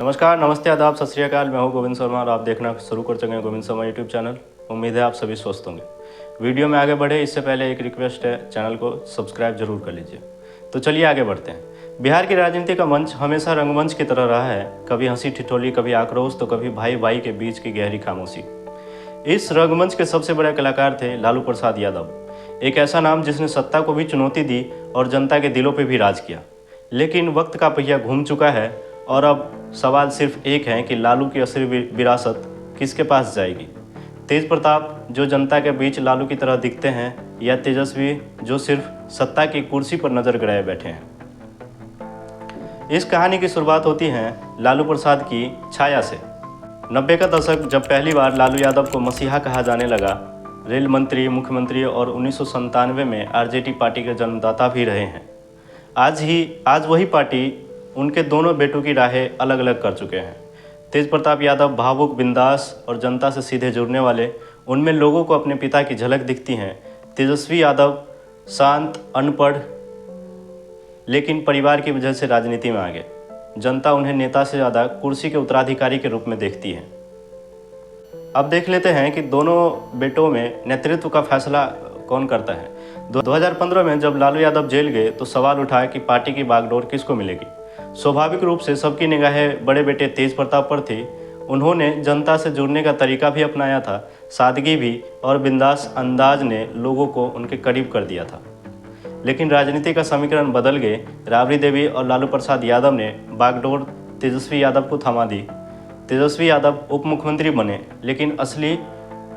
नमस्कार, नमस्ते, आदाब, सत श्री अकाल। मैं हूं गोविंद शर्मा और आप देखना शुरू कर चुके हैं गोविंद शर्मा यूट्यूब चैनल। उम्मीद है आप सभी स्वस्थ होंगे। वीडियो में आगे बढ़े इससे पहले एक रिक्वेस्ट है, चैनल को सब्सक्राइब जरूर कर लीजिए। तो चलिए आगे बढ़ते हैं। बिहार की राजनीति का मंच हमेशा रंगमंच की तरह रहा है। कभी हंसी ठिठोली, कभी आक्रोश, तो कभी भाई भाई के बीच की गहरी खामोशी। इस रंगमंच के सबसे बड़े कलाकार थे लालू प्रसाद यादव, एक ऐसा नाम जिसने सत्ता को भी चुनौती दी और जनता के दिलों पर भी राज किया। लेकिन वक्त का पहिया घूम चुका है और अब सवाल सिर्फ एक है कि लालू की असली विरासत किसके पास जाएगी। तेज प्रताप जो जनता के बीच लालू की तरह दिखते हैं, या तेजस्वी जो सिर्फ सत्ता की कुर्सी पर नजर गड़ाए बैठे हैं। इस कहानी की शुरुआत होती है लालू प्रसाद की छाया से। 90 का दशक जब पहली बार लालू यादव को मसीहा कहा जाने लगा। रेल मंत्री, मुख्यमंत्री और 1997 में आरजेडी पार्टी के जन्मदाता भी रहे हैं। आज वही पार्टी उनके दोनों बेटों की राहें अलग अलग कर चुके हैं। तेज प्रताप यादव भावुक, बिंदास और जनता से सीधे जुड़ने वाले, उनमें लोगों को अपने पिता की झलक दिखती है। तेजस्वी यादव शांत, अनपढ़, लेकिन परिवार की वजह से राजनीति में आ गए। जनता उन्हें नेता से ज़्यादा कुर्सी के उत्तराधिकारी के रूप में देखती है। अब देख लेते हैं कि दोनों बेटों में नेतृत्व का फैसला कौन करता है। 2015 में जब लालू यादव जेल गए तो सवाल उठा कि पार्टी की बागडोर किसको मिलेगी। स्वाभाविक रूप से सबकी निगाहें बड़े बेटे तेज प्रताप पर थी। उन्होंने जनता से जुड़ने का तरीका भी अपनाया था। सादगी भी और बिंदास अंदाज ने लोगों को उनके करीब कर दिया था। लेकिन राजनीति का समीकरण बदल गए। राबड़ी देवी और लालू प्रसाद यादव ने बागडोर तेजस्वी यादव को थमा दी। तेजस्वी यादव उप मुख्यमंत्री बने, लेकिन असली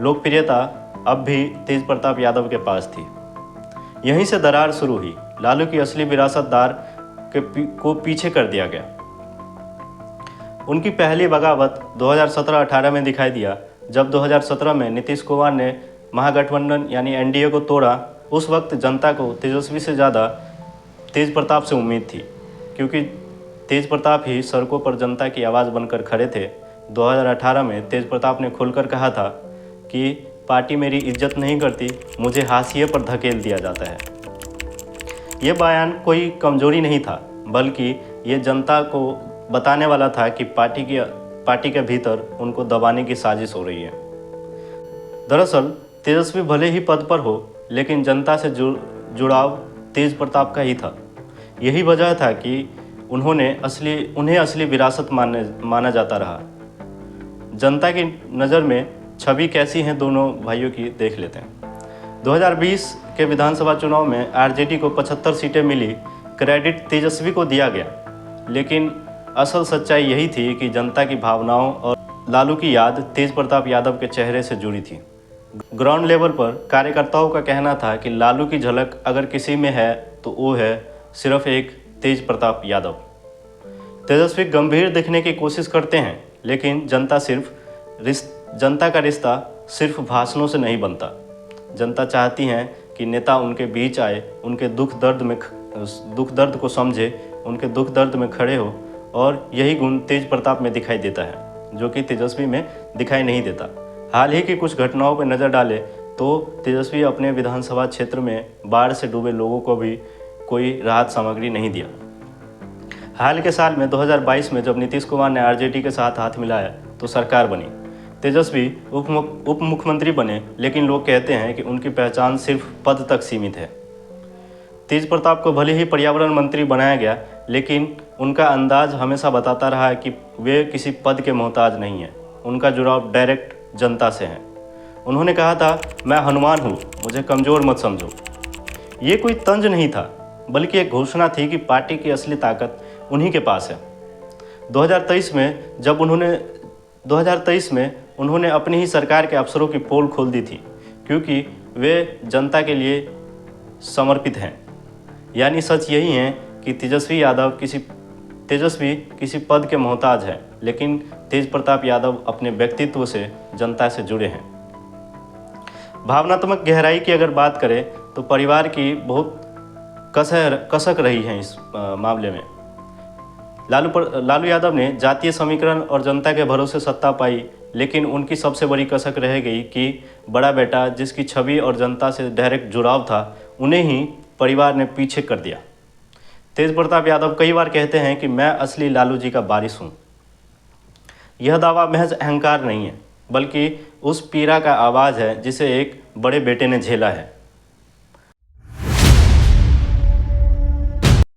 लोकप्रियता अब भी तेज प्रताप यादव के पास थी। यहीं से दरार शुरू हुई। लालू की असली विरासतदार को पीछे कर दिया गया। उनकी पहली बगावत 2017-18 में दिखाई दिया, जब 2017 में नीतीश कुमार ने महागठबंधन यानी एनडीए को तोड़ा। उस वक्त जनता को तेजस्वी से ज़्यादा तेज प्रताप से उम्मीद थी, क्योंकि तेज प्रताप ही सड़कों पर जनता की आवाज़ बनकर खड़े थे। 2018 में तेज प्रताप ने खुलकर कहा था कि पार्टी मेरी इज्जत नहीं करती, मुझे हाशिए पर धकेल दिया जाता है। ये बयान कोई कमजोरी नहीं था, बल्कि ये जनता को बताने वाला था कि पार्टी के भीतर उनको दबाने की साजिश हो रही है। दरअसल तेजस्वी भले ही पद पर हो, लेकिन जनता से जुड़ाव तेज प्रताप का ही था। यही वजह था कि उन्हें असली विरासत माना जाता रहा। जनता की नज़र में छवि कैसी है दोनों भाइयों की, देख लेते हैं। 2020 के विधानसभा चुनाव में आरजेडी को 75 सीटें मिली। क्रेडिट तेजस्वी को दिया गया, लेकिन असल सच्चाई यही थी कि जनता की भावनाओं और लालू की याद तेज प्रताप यादव के चेहरे से जुड़ी थी। ग्राउंड लेवल पर कार्यकर्ताओं का कहना था कि लालू की झलक अगर किसी में है तो वो है सिर्फ एक तेज प्रताप यादव। तेजस्वी गंभीर दिखने की कोशिश करते हैं, लेकिन जनता का रिश्ता सिर्फ भाषणों से नहीं बनता। जनता चाहती है कि नेता उनके बीच आए, उनके दुख दर्द को समझे, उनके दुख दर्द में खड़े हो, और यही गुण तेज प्रताप में दिखाई देता है, जो कि तेजस्वी में दिखाई नहीं देता। हाल ही की कुछ घटनाओं पर नज़र डालें तो तेजस्वी अपने विधानसभा क्षेत्र में बाढ़ से डूबे लोगों को भी कोई राहत सामग्री नहीं दिया। हाल के साल में 2022 में जब नीतीश कुमार ने आरजेडी के साथ हाथ मिलाया तो सरकार बनी। तेजस्वी उप मुख्यमंत्री बने, लेकिन लोग कहते हैं कि उनकी पहचान सिर्फ पद तक सीमित है। तेज प्रताप को भले ही पर्यावरण मंत्री बनाया गया, लेकिन उनका अंदाज हमेशा बताता रहा है कि वे किसी पद के मोहताज नहीं हैं। उनका जुड़ाव डायरेक्ट जनता से है। उन्होंने कहा था, मैं हनुमान हूँ, मुझे कमज़ोर मत समझो। ये कोई तंज नहीं था, बल्कि एक घोषणा थी कि पार्टी की असली ताकत उन्हीं के पास है। 2023 में उन्होंने अपनी ही सरकार के अफसरों की पोल खोल दी थी, क्योंकि वे जनता के लिए समर्पित हैं। यानी सच यही है कि तेजस्वी किसी पद के मोहताज है, लेकिन तेज प्रताप यादव अपने व्यक्तित्व से जनता से जुड़े हैं। भावनात्मक गहराई की अगर बात करें तो परिवार की बहुत कसक रही है इस मामले में। लालू यादव ने जातीय समीकरण और जनता के भरोसे सत्ता पाई, लेकिन उनकी सबसे बड़ी कसक रह गई कि बड़ा बेटा, जिसकी छवि और जनता से डायरेक्ट जुड़ाव था, उन्हें ही परिवार ने पीछे कर दिया। तेज प्रताप यादव कई बार कहते हैं कि मैं असली लालू जी का वारिस हूँ। यह दावा महज अहंकार नहीं है, बल्कि उस पीड़ा का आवाज़ है जिसे एक बड़े बेटे ने झेला है।